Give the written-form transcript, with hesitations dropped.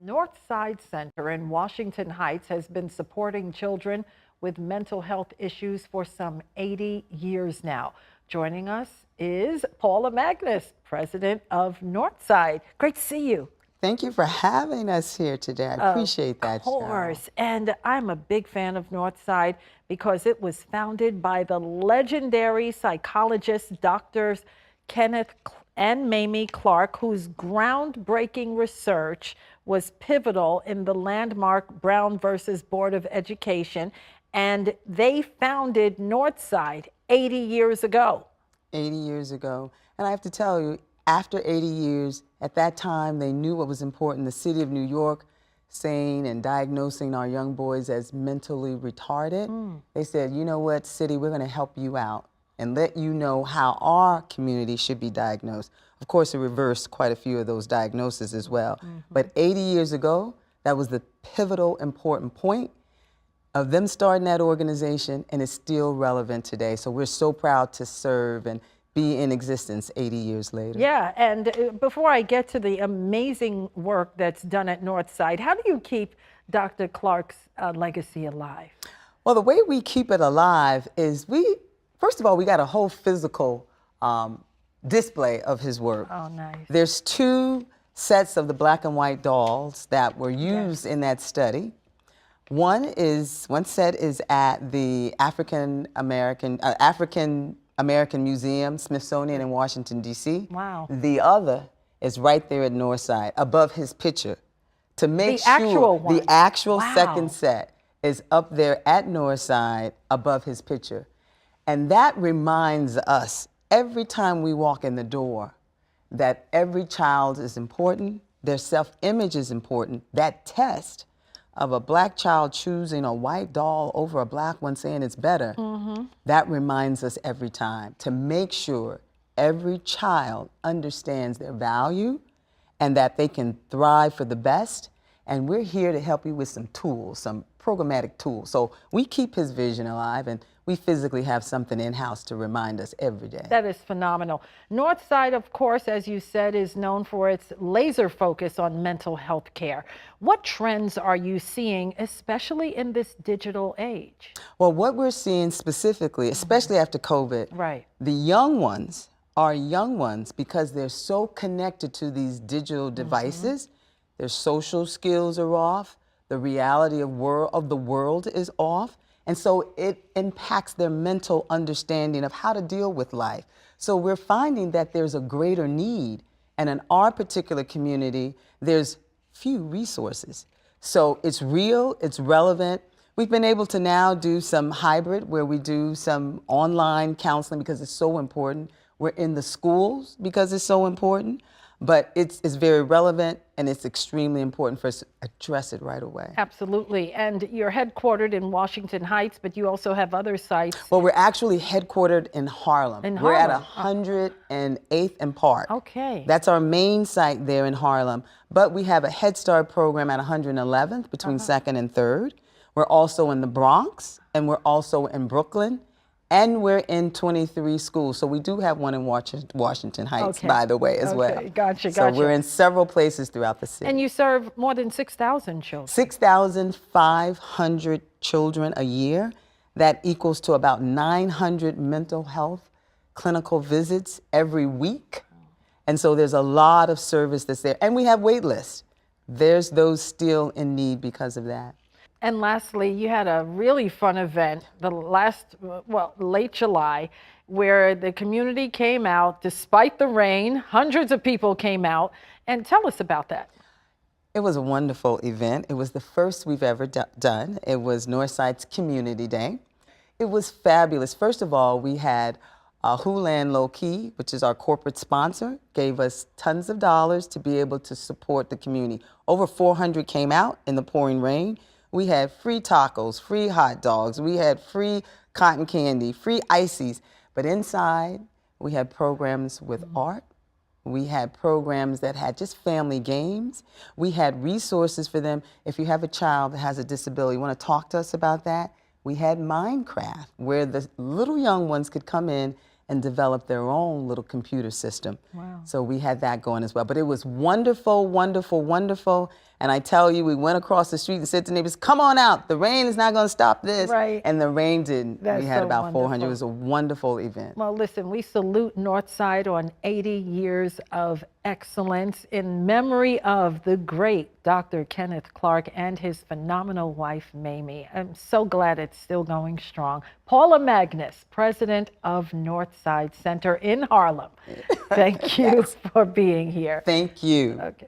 Northside Center in Washington Heights has been supporting children with mental health issues for some 80 years now. Joining us is Paula Magnus, president of Northside. Great to see you. Thank you for having us here today. I appreciate that, Cheryl. Of course. And I'm a big fan of Northside because it was founded by the legendary psychologists, doctors Kenneth and Mamie Clark, whose groundbreaking research was pivotal in the landmark Brown versus Board of Education. And they founded Northside 80 years ago. 80 years ago. And I have to tell you, after 80 years, at that time, they knew what was important. The city of New York saying and diagnosing our young boys as mentally retarded. They said, you know what, city, we're going to help you out and let you know how our community should be diagnosed. Of course, it reversed quite a few of those diagnoses as well. But 80 years ago, that was the pivotal, important point of them starting that organization, and it's still relevant today. So we're so proud to serve and be in existence 80 years later. Yeah, and before I get to the amazing work that's done at Northside, how do you keep Dr. Clark's legacy alive? Well, the way we keep it alive is first of all, we got a whole physical display of his work. Oh, nice. There's 2 sets of the black and white dolls that were used in that study. One set is at the African American Museum, Smithsonian in Washington, D.C. Wow. The other is right there at Northside, above his picture. To make the actual one. The actual Wow. second set is up there at Northside, above his picture. And that reminds us, every time we walk in the door, that every child is important, their self-image is important. That test of a black child choosing a white doll over a black one saying it's better, that reminds us every time to make sure every child understands their value and that they can thrive for the best. And we're here to help you with some tools, some programmatic tools. So we keep his vision alive, and we physically have something in-house to remind us every day. That is phenomenal. Northside, of course, as you said, is known for its laser focus on mental health care. What trends are you seeing, especially in this digital age? Well, what we're seeing specifically, especially after COVID, right, the young ones are young ones because they're so connected to these digital devices. Their social skills are off. The reality of the world is off. And so it impacts their mental understanding of how to deal with life. So we're finding that there's a greater need. And in our particular community, there's few resources. So it's real, it's relevant. We've been able to now do some hybrid where we do some online counseling because it's so important. We're in the schools because it's so important. But it's very relevant, and it's extremely important for us to address it right away. Absolutely. And you're headquartered in Washington Heights, but you also have other sites. Well, we're actually headquartered in Harlem. We're at 108th and Park. Okay. That's our main site there in Harlem. But we have a Head Start program at 111th between 2nd and 3rd. We're also in the Bronx, and we're also in Brooklyn. And we're in 23 schools. So we do have one in Washington Heights, by the way, as well. Gotcha. So we're in several places throughout the city. And you serve more than 6,000 children. 6,500 children a year. That equals to about 900 mental health clinical visits every week. And so there's a lot of service that's there. And we have wait lists. There's those still in need because of that. And lastly, you had a really fun event late July, where the community came out despite the rain. Hundreds of people came out. And tell us about that. It was a wonderful event. It was the first we've ever done. It was Northside's Community Day. It was fabulous. First of all, we had Houlan Low Key, which is our corporate sponsor, gave us tons of dollars to be able to support the community. Over 400 came out in the pouring rain. We had free tacos, free hot dogs, we had free cotton candy, free ices. But inside, we had programs with art. We had programs that had just family games. We had resources for them. If you have a child that has a disability, you want to talk to us about that? We had Minecraft, where the little young ones could come in and develop their own little computer system. Wow. So we had that going as well. But it was wonderful, wonderful, wonderful. And I tell you, we went across the street and said to neighbors, come on out. The rain is not going to stop this. Right. And the rain didn't. That's We had so about 400. It wonderful. was a wonderful event. Well, listen, we salute Northside on 80 years of excellence in memory of the great Dr. Kenneth Clark and his phenomenal wife, Mamie. I'm so glad it's still going strong. Paula Magnus, president of Northside Center in Harlem. Thank you for being here. Thank you. Okay.